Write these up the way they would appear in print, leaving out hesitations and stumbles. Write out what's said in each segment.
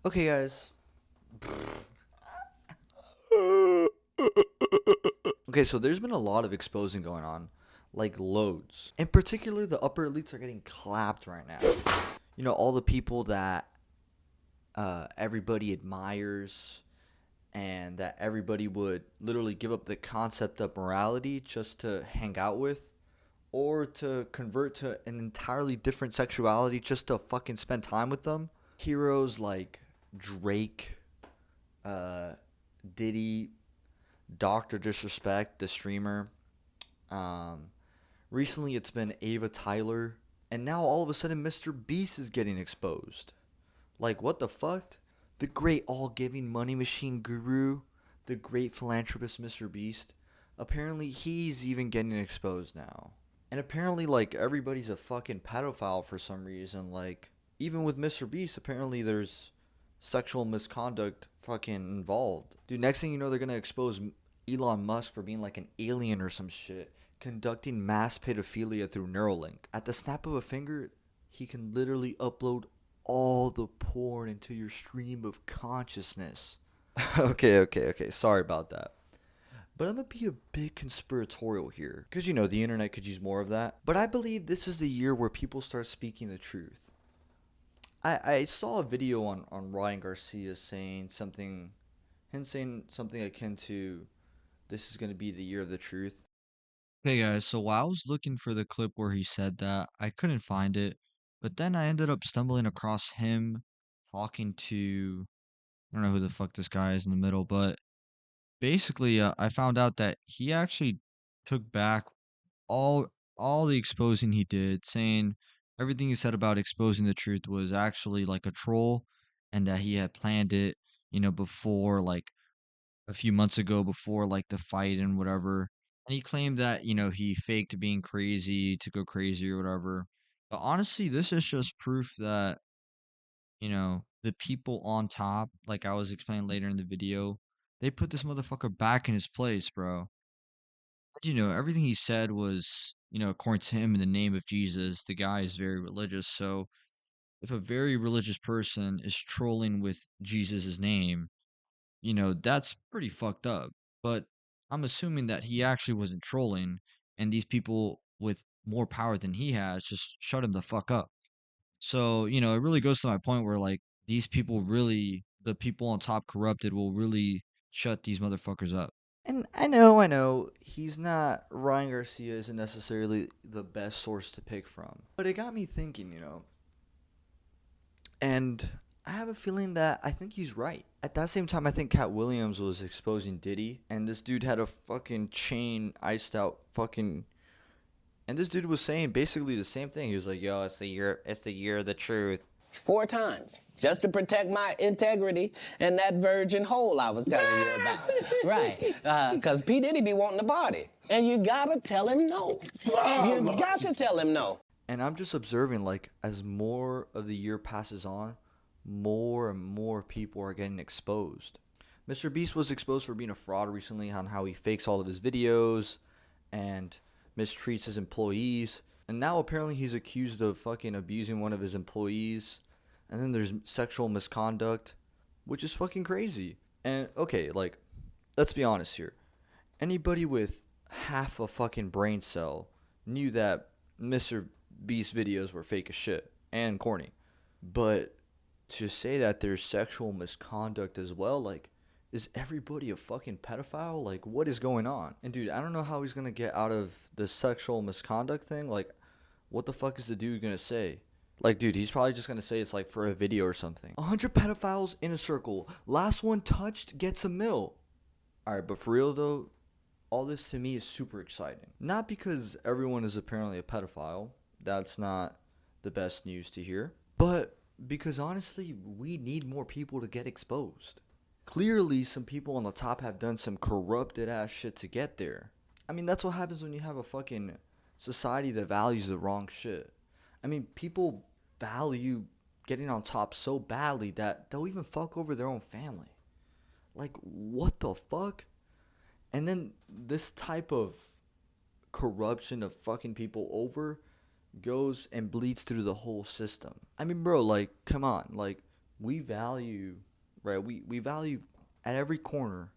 Okay, guys. Okay, so there's been a lot of exposing going on, like loads. In particular, the upper elites are getting clapped right now. You know, all the people that everybody admires and that everybody would literally give up the concept of morality just to hang out with or to convert to an entirely different sexuality just to fucking spend time with them. Heroes like Drake, uh, Diddy, Doctor Disrespect, the streamer. Um, Recently, it's been Ava Tyler, and now all of a sudden, Mr. Beast is getting exposed. Like, what the fuck? The great all-giving money machine guru, the great philanthropist Mr. Beast. Apparently, he's even getting exposed now. And apparently, like, everybody's a fucking pedophile for some reason. Like, even with Mr. Beast, apparently there's sexual misconduct fucking involved. Dude, next thing you know, they're gonna expose Elon Musk for being like an alien or some shit, conducting mass pedophilia through Neuralink. At the snap of a finger, he can literally upload all the porn into your stream of consciousness. Okay. Sorry about that. But I'm gonna be a bit conspiratorial here. Because you know, the internet could use more of that. But I believe this is the year where people start speaking the truth. I saw a video on Ryan Garcia saying something, him saying something akin to, this is gonna be the year of the truth. Hey guys, so while I was looking for the clip where he said that, I couldn't find it, but then I ended up stumbling across him talking to, I don't know who the fuck this guy is in the middle, but basically, I found out that he actually took back all all the exposing he did, saying everything he said about exposing the truth was actually like a troll, and that he had planned it, before like a few months ago before like the fight and whatever. And he claimed that, he faked being crazy to go crazy or whatever. But honestly, this is just proof that, the people on top, like I was explaining later in the video, they put this motherfucker back in his place, bro. And, everything he said was, according to him, in the name of Jesus. The guy is very religious. So if a very religious person is trolling with Jesus' name, that's pretty fucked up. But I'm assuming that he actually wasn't trolling, and these people with more power than he has just shut him the fuck up. So, it really goes to my point where, like, these people really, the people on top corrupted will really shut these motherfuckers up. And I know, he's not, Ryan Garcia isn't necessarily the best source to pick from. But it got me thinking, and I have a feeling that I think he's right. At that same time, I think Cat Williams was exposing Diddy, and this dude had a fucking chain iced out fucking. And this dude was saying basically the same thing. He was like, "Yo, it's the year of the truth." 4 times just to protect my integrity and that virgin hole I was telling you about. Right. Because P. Diddy be wanting to party. And you gotta tell him no. You got to tell him no. And I'm just observing, like, as more of the year passes on, more and more people are getting exposed. Mr. Beast was exposed for being a fraud recently on how he fakes all of his videos and mistreats his employees. And now apparently he's accused of fucking abusing one of his employees. And then there's sexual misconduct, which is fucking crazy. And okay, like, let's be honest here. Anybody with half a fucking brain cell knew that Mr. Beast videos were fake as shit and corny. But to say that there's sexual misconduct as well, like, is everybody a fucking pedophile? Like, what is going on? And dude, I don't know how he's gonna get out of the sexual misconduct thing. Like, what the fuck is the dude gonna say? Like, dude, he's probably just gonna say it's like for a video or something. 100 pedophiles in a circle. Last one touched gets a mill. Alright, but for real though, all this to me is super exciting. Not because everyone is apparently a pedophile. That's not the best news to hear. But because honestly, we need more people to get exposed. Clearly, some people on the top have done some corrupted ass shit to get there. I mean, that's what happens when you have a fucking society that values the wrong shit. I mean, people value getting on top so badly that they'll even fuck over their own family. Like, what the fuck? And then this type of corruption of fucking people over goes and bleeds through the whole system. I mean, bro, like, come on. Like, we value, right? We value at every corner.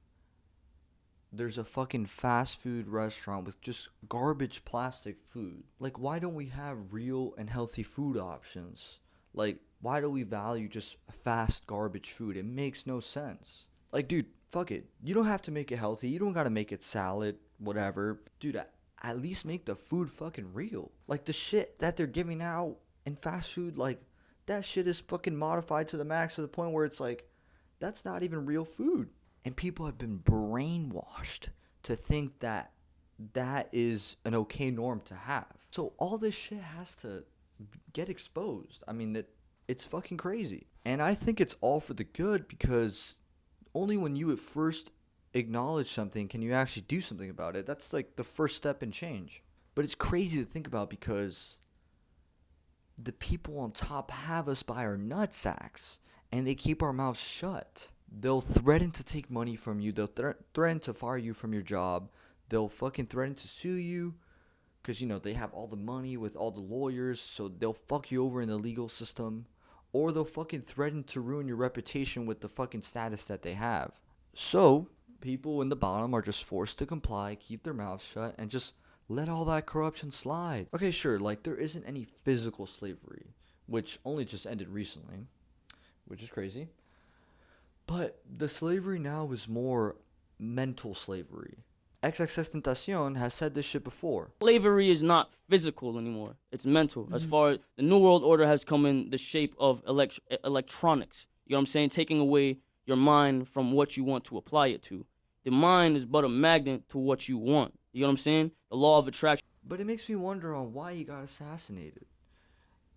There's a fucking fast food restaurant with just garbage plastic food. Like, why don't we have real and healthy food options? Like, why do we value just fast garbage food? It makes no sense. Like, dude, fuck it. You don't have to make it healthy. You don't gotta make it salad, whatever. Dude, at least make the food fucking real. Like, the shit that they're giving out in fast food, like, that shit is fucking modified to the max to the point where it's like, that's not even real food. And people have been brainwashed to think that that is an okay norm to have. So all this shit has to get exposed. I mean, it's fucking crazy. And I think it's all for the good, because only when you at first acknowledge something can you actually do something about it. That's like the first step in change. But it's crazy to think about, because the people on top have us by our nutsacks, and they keep our mouths shut. They'll threaten to take money from you. They'll threaten to fire you from your job. They'll fucking threaten to sue you because, you know, they have all the money with all the lawyers, so they'll fuck you over in the legal system. Or they'll fucking threaten to ruin your reputation with the fucking status that they have. So, people in the bottom are just forced to comply, keep their mouths shut, and just let all that corruption slide. Okay, sure, like, there isn't any physical slavery, which only just ended recently, which is crazy. But the slavery now is more mental slavery. XXXTentacion has said this shit before. Slavery is not physical anymore. It's mental. As far as the New World Order has come in the shape of electronics. You know what I'm saying? Taking away your mind from what you want to apply it to. The mind is but a magnet to what you want. You know what I'm saying? The law of attraction. But it makes me wonder on why he got assassinated.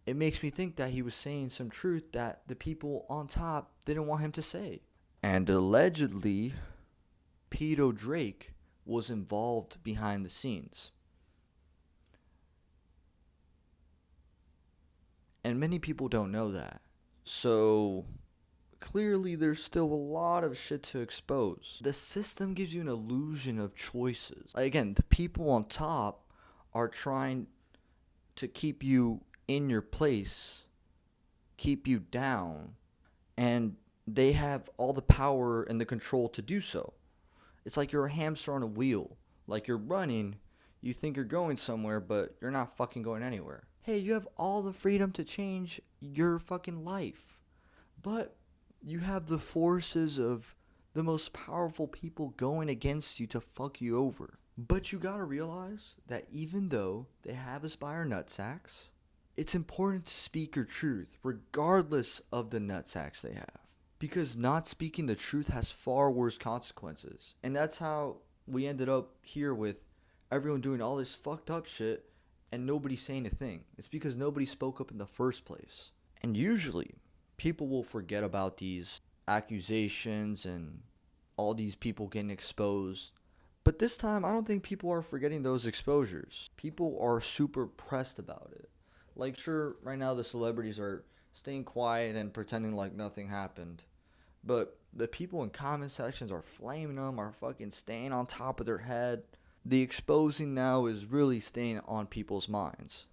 It makes me think that he was saying some truth that the people on top didn't want him to say. And allegedly, Pedo Drake was involved behind the scenes. And many people don't know that. So clearly there's still a lot of shit to expose. The system gives you an illusion of choices. Like, again, the people on top are trying to keep you in your place, keep you down, and they have all the power and the control to do so. It's like you're a hamster on a wheel. Like, you're running, you think you're going somewhere, but you're not fucking going anywhere. Hey, you have all the freedom to change your fucking life, but you have the forces of the most powerful people going against you to fuck you over. But you gotta realize that even though they have us by our nutsacks, it's important to speak your truth, regardless of the nutsacks they have. Because not speaking the truth has far worse consequences. And that's how we ended up here with everyone doing all this fucked up shit and nobody saying a thing. It's because nobody spoke up in the first place. And usually, people will forget about these accusations and all these people getting exposed. But this time, I don't think people are forgetting those exposures. People are super pressed about it. Like, sure, right now the celebrities are staying quiet and pretending like nothing happened. But the people in comment sections are flaming them, are fucking staying on top of their head. The exposing now is really staying on people's minds.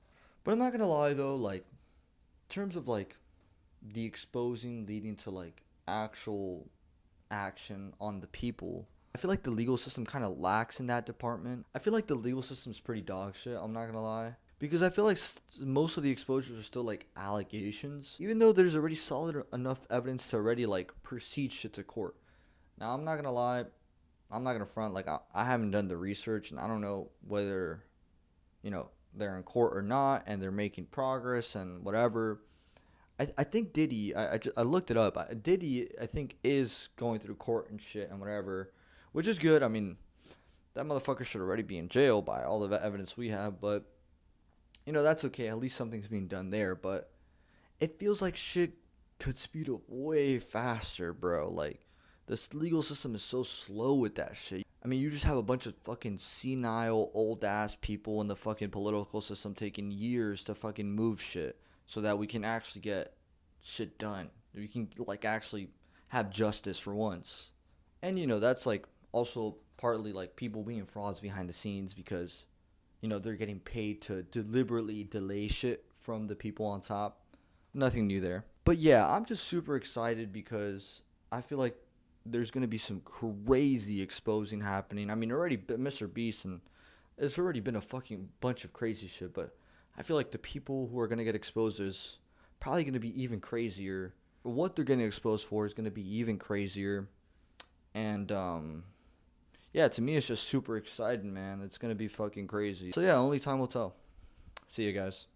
But I'm not gonna lie though, like, in terms of like the exposing leading to like actual action on the people, I feel like the legal system kind of lacks in that department. I feel like the legal system's pretty dog shit, I'm not gonna lie. Because I feel like most of the exposures are still like allegations, even though there's already solid enough evidence to already like proceed shit to court. Now, I'm not gonna lie, I'm not gonna front, like I haven't done the research and I don't know whether, you know, they're in court or not and they're making progress and whatever. I think Diddy, I looked it up, Diddy I think is going through court and shit and whatever, which is good. I mean, that motherfucker should already be in jail by all the evidence we have, but you know, that's okay. At least something's being done there. But it feels like shit could speed up way faster, bro. Like, this legal system is so slow with that shit. I mean, you just have a bunch of fucking senile, old-ass people in the fucking political system taking years to fucking move shit so that we can actually get shit done. We can, like, actually have justice for once. And, you know, that's, like, also partly, like, people being frauds behind the scenes because, you know, they're getting paid to deliberately delay shit from the people on top. Nothing new there. But yeah, I'm just super excited because I feel like there's gonna be some crazy exposing happening. I mean, already Mr. Beast, and it's already been a fucking bunch of crazy shit. But I feel like the people who are gonna get exposed is probably gonna be even crazier. What they're getting exposed for is gonna be even crazier. And yeah, to me it's just super exciting, man. It's gonna be fucking crazy. So yeah, only time will tell. See you guys.